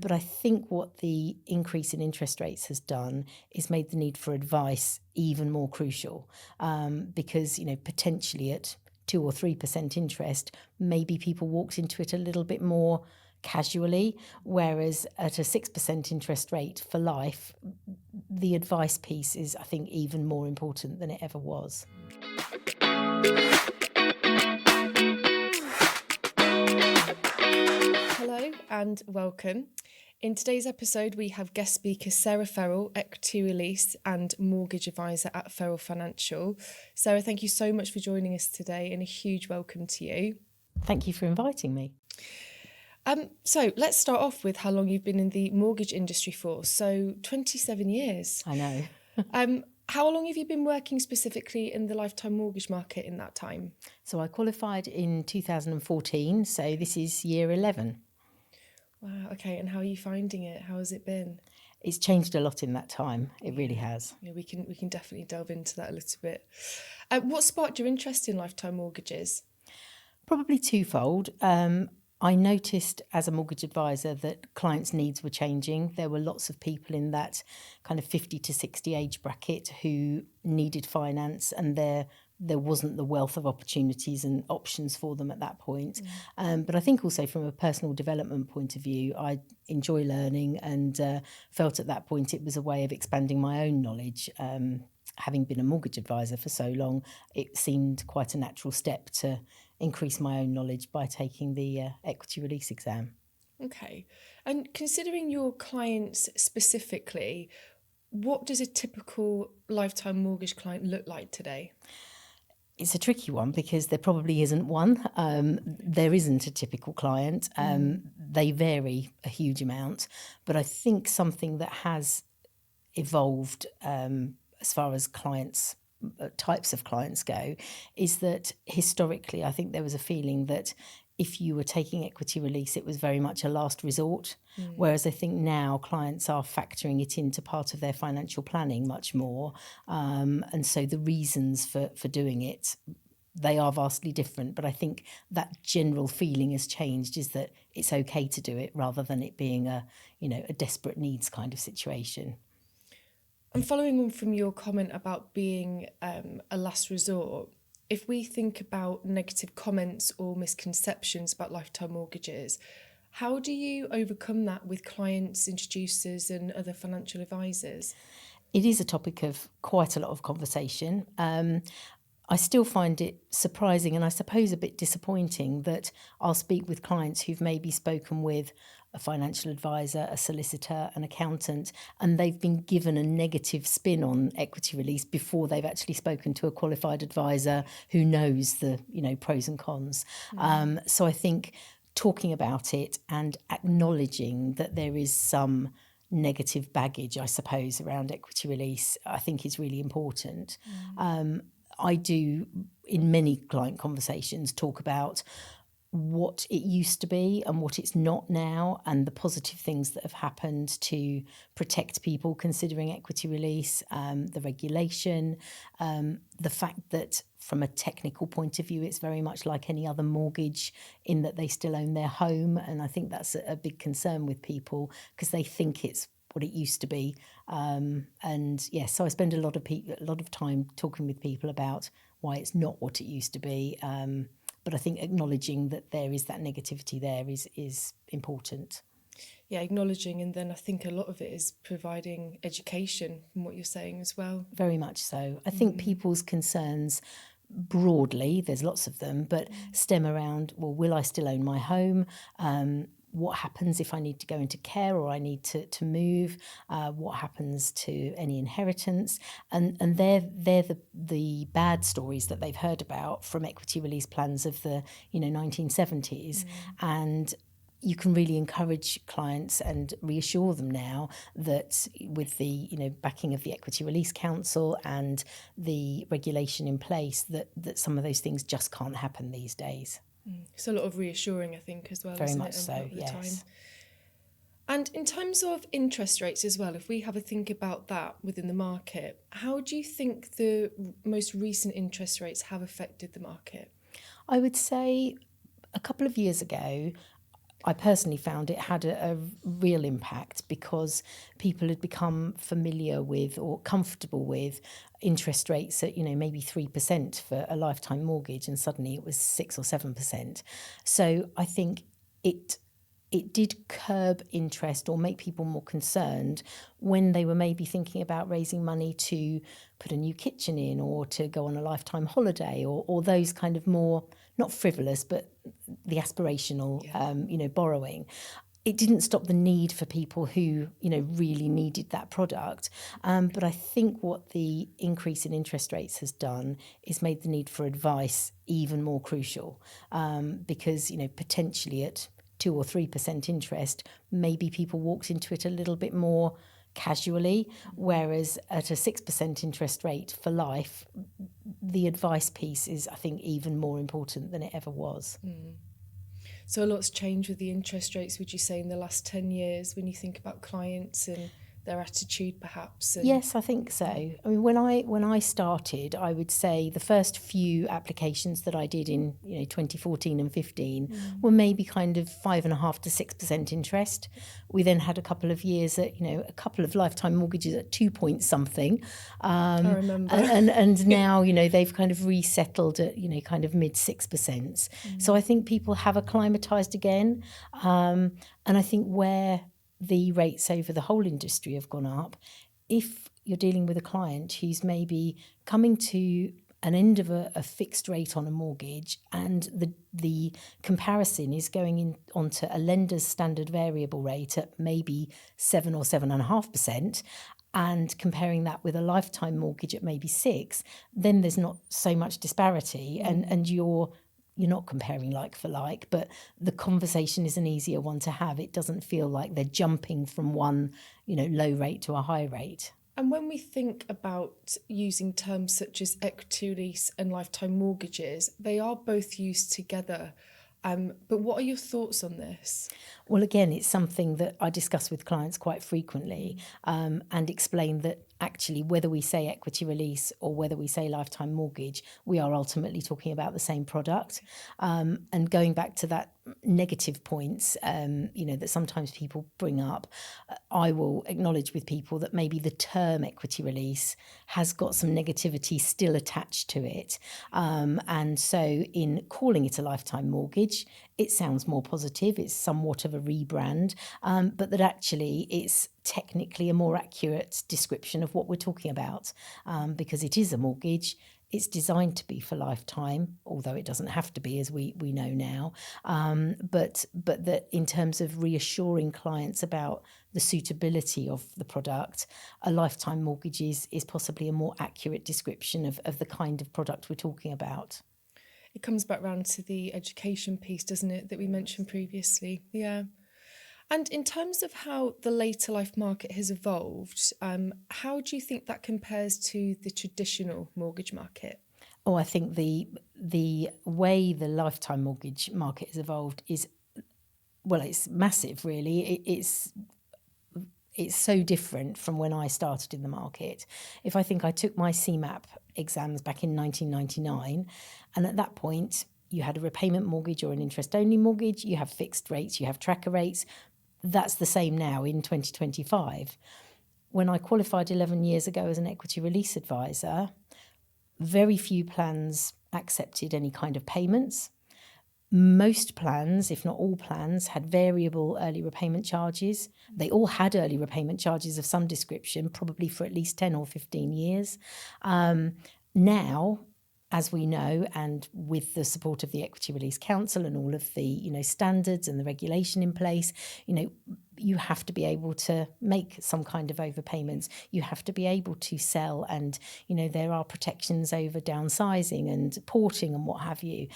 But I think what the increase in interest rates has done is made the need for advice even more crucial, because, potentially at 2 or 3% interest, maybe people walked into it a little bit more casually, whereas at a 6% interest rate for life, the advice piece is, I think, even more important than it ever was. Hello and welcome. In today's episode, we have guest speaker Sarah Ferrell, equity release and mortgage advisor at Ferrell Financial. Sarah, thank you so much for joining us today and a huge welcome to you. Thank you for inviting me. So let's start off with how long you've been in the mortgage industry for. So 27 years. I know. How long have you been working specifically in the lifetime mortgage market in that time? So I qualified in 2014, so this is year 11. Wow, okay. And how are you finding it? How has it been? It's changed a lot in that time. It really has. Yeah, we can definitely delve into that a little bit. What sparked your interest in lifetime mortgages? Probably twofold. I noticed as a mortgage advisor that clients' needs were changing. There were lots of people in that kind of 50 to 60 age bracket who needed finance, and there wasn't the wealth of opportunities and options for them at that point. But I think also from a personal development point of view, I enjoy learning and felt at that point it was a way of expanding my own knowledge. Having been a mortgage advisor for so long, it seemed quite a natural step to increase my own knowledge by taking the equity release exam. Okay. And considering your clients specifically, what does a typical lifetime mortgage client look like today? It's a tricky one because there probably isn't one. There isn't a typical client. They vary a huge amount. But I think something that has evolved as far as clients, types of clients go, is that historically I think there was a feeling that if you were taking equity release, it was very much a last resort. Whereas I think now clients are factoring it into part of their financial planning much more. And so the reasons for doing it, they are vastly different. But I think that general feeling has changed, is that it's okay to do it rather than it being a desperate needs kind of situation. And following on from your comment about being a last resort, if we think about negative comments or misconceptions about lifetime mortgages, how do you overcome that with clients, introducers and other financial advisors? It is a topic of quite a lot of conversation. I still find it surprising and I suppose a bit disappointing that I'll speak with clients who've maybe spoken with a financial advisor, a solicitor, an accountant, and they've been given a negative spin on equity release before they've actually spoken to a qualified advisor who knows the pros and cons. So I think talking about it and acknowledging that there is some negative baggage, I suppose, around equity release, I think is really important. I do, in many client conversations, talk about what it used to be and what it's not now, and the positive things that have happened to protect people considering equity release, the regulation, the fact that from a technical point of view, it's very much like any other mortgage in that they still own their home. And I think that's a big concern with people because they think it's what it used to be. So I spend a lot of time talking with people about why it's not what it used to be. But I think acknowledging that there is that negativity there is important. Yeah, acknowledging, and then I think a lot of it is providing education from what you're saying as well. Very much so. I think people's concerns broadly, there's lots of them, but stem around, well, will I still own my home? What happens if I need to go into care or I need to move? What happens to any inheritance? And they're the bad stories that they've heard about from equity release plans of the 1970s. And you can really encourage clients and reassure them now that with the backing of the Equity Release Council and the regulation in place, that some of those things just can't happen these days. It's a lot of reassuring, I think, as well. Very isn't much it, so, yes. Time. And in terms of interest rates as well, if we have a think about that within the market, how do you think the most recent interest rates have affected the market? I would say a couple of years ago, I personally found it had a real impact because people had become familiar with or comfortable with interest rates at, maybe 3% for a lifetime mortgage, and suddenly it was 6 or 7%. So I think it did curb interest or make people more concerned when they were maybe thinking about raising money to put a new kitchen in or to go on a lifetime holiday or those kind of more, not frivolous, but the aspirational, borrowing. It didn't stop the need for people who, really needed that product. But I think what the increase in interest rates has done is made the need for advice even more crucial, because, potentially at 2 or 3% interest, maybe people walked into it a little bit more casually, whereas at a 6% interest rate for life, the advice piece is, I think, even more important than it ever was. So a lot's changed with the interest rates, would you say, in the last 10 years when you think about clients and their attitude perhaps? Yes, I think so. I mean, when I started, I would say the first few applications that I did in 2014 and 15 were maybe kind of 5.5% to 6% interest. We then had a couple of years at a couple of lifetime mortgages at 2 point something. I remember. And now they've kind of resettled at kind of mid 6%. So I think people have acclimatized again, and I think where the rates over the whole industry have gone up, if you're dealing with a client who's maybe coming to an end of a fixed rate on a mortgage and the comparison is going in onto a lender's standard variable rate at maybe 7 or 7.5%, and comparing that with a lifetime mortgage at maybe 6, then there's not so much disparity, and you're not comparing like for like, but the conversation is an easier one to have. It doesn't feel like they're jumping from one, low rate to a high rate. And when we think about using terms such as equity release and lifetime mortgages, they are both used together. But what are your thoughts on this? Well, again, it's something that I discuss with clients quite frequently, and explain that actually whether we say equity release or whether we say lifetime mortgage, we are ultimately talking about the same product. And going back to that negative points, that sometimes people bring up, I will acknowledge with people that maybe the term equity release has got some negativity still attached to it. And so in calling it a lifetime mortgage, it sounds more positive. It's somewhat of a rebrand, but that actually it's technically a more accurate description of what we're talking about, because it is a mortgage. It's designed to be for lifetime, although it doesn't have to be, as we know now. But that in terms of reassuring clients about the suitability of the product, a lifetime mortgage is possibly a more accurate description of the kind of product we're talking about. It comes back round to the education piece, doesn't it, that we mentioned previously? Yeah. And in terms of how the later life market has evolved, how do you think that compares to the traditional mortgage market? Oh, I think the way the lifetime mortgage market has evolved is, well, it's massive, really. It's so different from when I started in the market. If I think I took my CMAP exams back in 1999, and at that point you had a repayment mortgage or an interest-only mortgage, you have fixed rates, you have tracker rates. That's the same now in 2025. When I qualified 11 years ago as an equity release advisor, very few plans accepted any kind of payments. Most plans, if not all plans, had variable early repayment charges. They all had early repayment charges of some description, probably for at least 10 or 15 years. Now, as we know, and with the support of the Equity Release Council and all of the standards and the regulation in place, you have to be able to make some kind of overpayments. You have to be able to sell, and there are protections over downsizing and porting and what have you.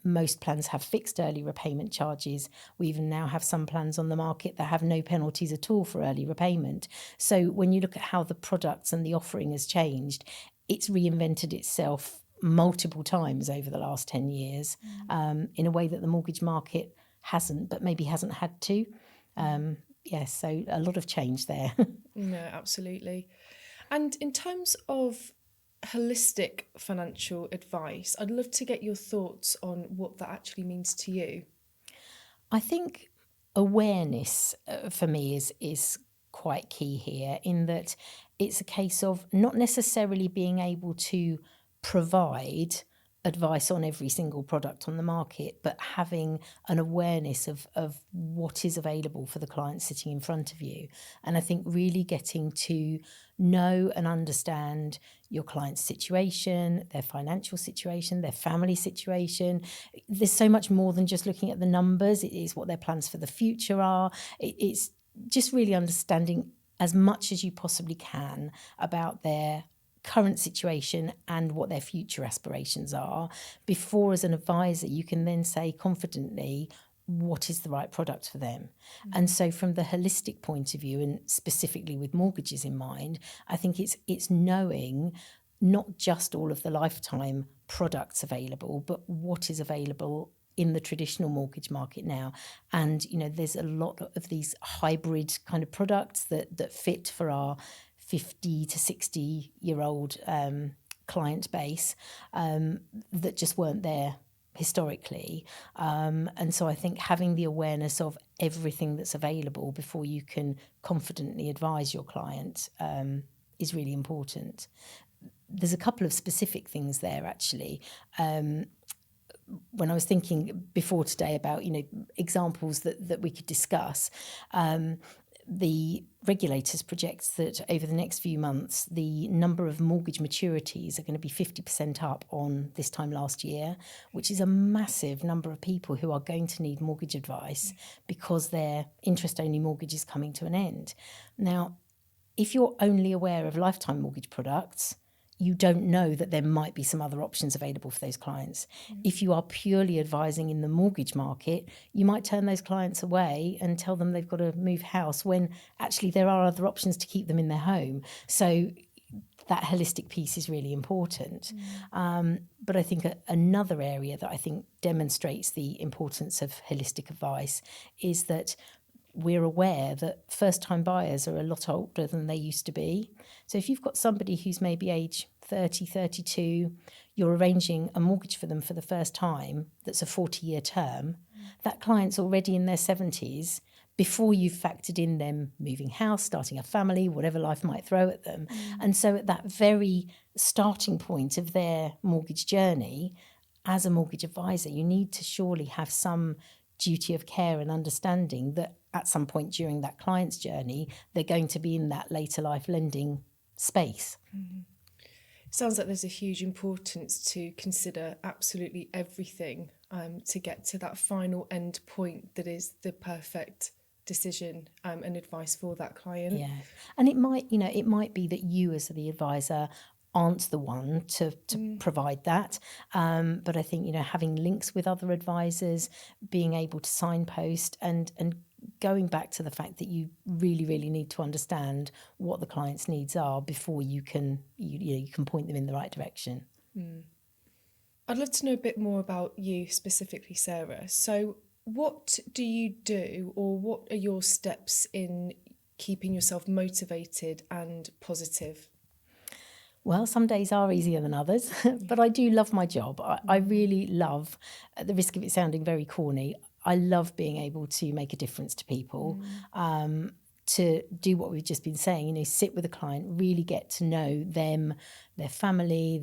Most plans have fixed early repayment charges. We even now have some plans on the market that have no penalties at all for early repayment. So when you look at how the products and the offering has changed, it's reinvented itself multiple times over the last 10 years, in a way that the mortgage market hasn't, but maybe hasn't had to. So a lot of change there. No, absolutely. And in terms of holistic financial advice, I'd love to get your thoughts on what that actually means to you. I think awareness for me is quite key here, in that it's a case of not necessarily being able to provide advice on every single product on the market, but having an awareness of what is available for the client sitting in front of you. And I think really getting to know and understand your client's situation, their financial situation, their family situation. There's so much more than just looking at the numbers. It is what their plans for the future are. It's just really understanding as much as you possibly can about their current situation and what their future aspirations are, before, as an advisor, you can then say confidently what is the right product for them. And so from the holistic point of view, and specifically with mortgages in mind, I think it's knowing not just all of the lifetime products available, but what is available in the traditional mortgage market now. And there's a lot of these hybrid kind of products that fit for our 50 to 60-year-old client base, that just weren't there historically. And so I think having the awareness of everything that's available before you can confidently advise your client is really important. There's a couple of specific things there, actually. When I was thinking before today about examples that we could discuss, the regulators project that over the next few months, the number of mortgage maturities are going to be 50% up on this time last year, which is a massive number of people who are going to need mortgage advice because their interest-only mortgage is coming to an end. Now, if you're only aware of lifetime mortgage products, you don't know that there might be some other options available for those clients. If you are purely advising in the mortgage market, you might turn those clients away and tell them they've got to move house, when actually there are other options to keep them in their home. So that holistic piece is really important. But I think another area that I think demonstrates the importance of holistic advice is that we're aware that first-time buyers are a lot older than they used to be. So if you've got somebody who's maybe age 30, 32, you're arranging a mortgage for them for the first time that's a 40-year term, that client's already in their 70s before you've factored in them moving house, starting a family, whatever life might throw at them. And so at that very starting point of their mortgage journey, as a mortgage advisor, you need to surely have some duty of care and understanding that at some point during that client's journey, they're going to be in that later life lending space. Sounds like there's a huge importance to consider absolutely everything to get to that final end point that is the perfect decision and advice for that client. Yeah, and it might be that you as the advisor aren't the one to provide that. But I think, having links with other advisors, being able to signpost and going back to the fact that you really, really need to understand what the client's needs are before you can point them in the right direction. I'd love to know a bit more about you specifically, Sarah. So what do you do, or what are your steps in keeping yourself motivated and positive? Well, some days are easier than others, but I do love my job. I really love, at the risk of it sounding very corny, I love being able to make a difference to people, to do what we've just been saying, sit with a client, really get to know them, their family,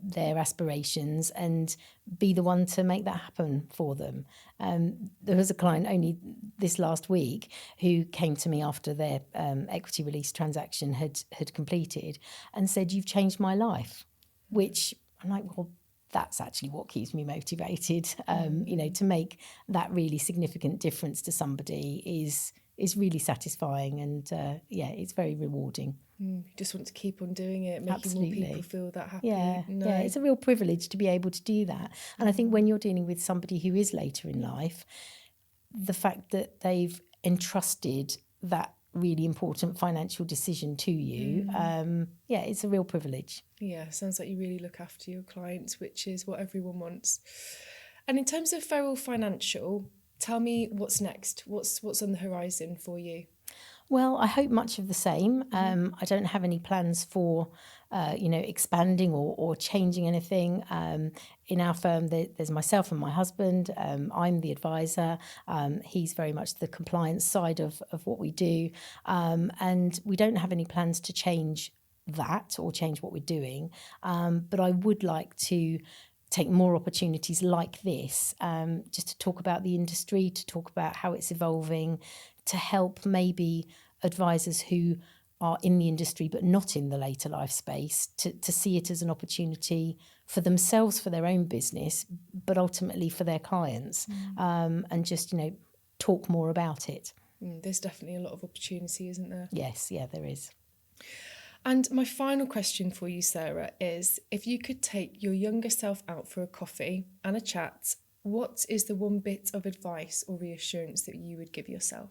their aspirations, and be the one to make that happen for them. There was a client only this last week who came to me after their equity release transaction had completed and said, "You've changed my life," which I'm like, well, that's actually what keeps me motivated. To make that really significant difference to somebody is really satisfying, and it's very rewarding. You just want to keep on doing it, making Absolutely. more people feel that happy. Yeah, it's a real privilege to be able to do that. And I think when you're dealing with somebody who is later in life, the fact that they've entrusted that really important financial decision to you, it's a real privilege. Yeah, sounds like you really look after your clients, which is what everyone wants. And in terms of Ferrell Financial, tell me what's next. What's on the horizon for you? Well, I hope much of the same. I don't have any plans for expanding or changing anything. In our firm, there's myself and my husband. I'm the advisor. He's very much the compliance side of what we do. And we don't have any plans to change that or change what we're doing. But I would like to take more opportunities like this, just to talk about the industry, to talk about how it's evolving, to help maybe advisors who are in the industry but not in the later life space to see it as an opportunity for themselves, for their own business, but ultimately for their clients, and just, talk more about it. There's definitely a lot of opportunity, isn't there? Yes, yeah, there is. And my final question for you, Sarah, is if you could take your younger self out for a coffee and a chat, what is the one bit of advice or reassurance that you would give yourself?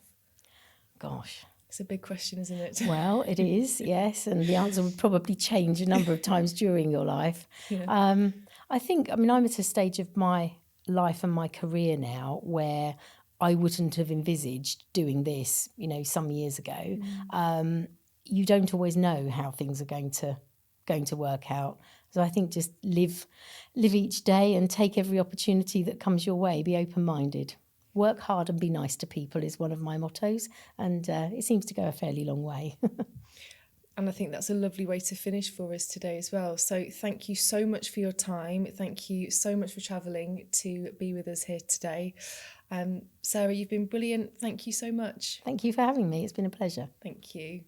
Gosh. It's a big question, isn't it? Well, it is, yes, and the answer would probably change a number of times during your life. Yeah. I'm at a stage of my life and my career now where I wouldn't have envisaged doing this, some years ago. You don't always know how things are going to work out. So I think just live each day and take every opportunity that comes your way. Be open-minded. Work hard and be nice to people is one of my mottos, and it seems to go a fairly long way. And I think that's a lovely way to finish for us today as well. So thank you so much for your time. Thank you so much for travelling to be with us here today. Sarah, you've been brilliant. Thank you so much. Thank you for having me. It's been a pleasure. Thank you.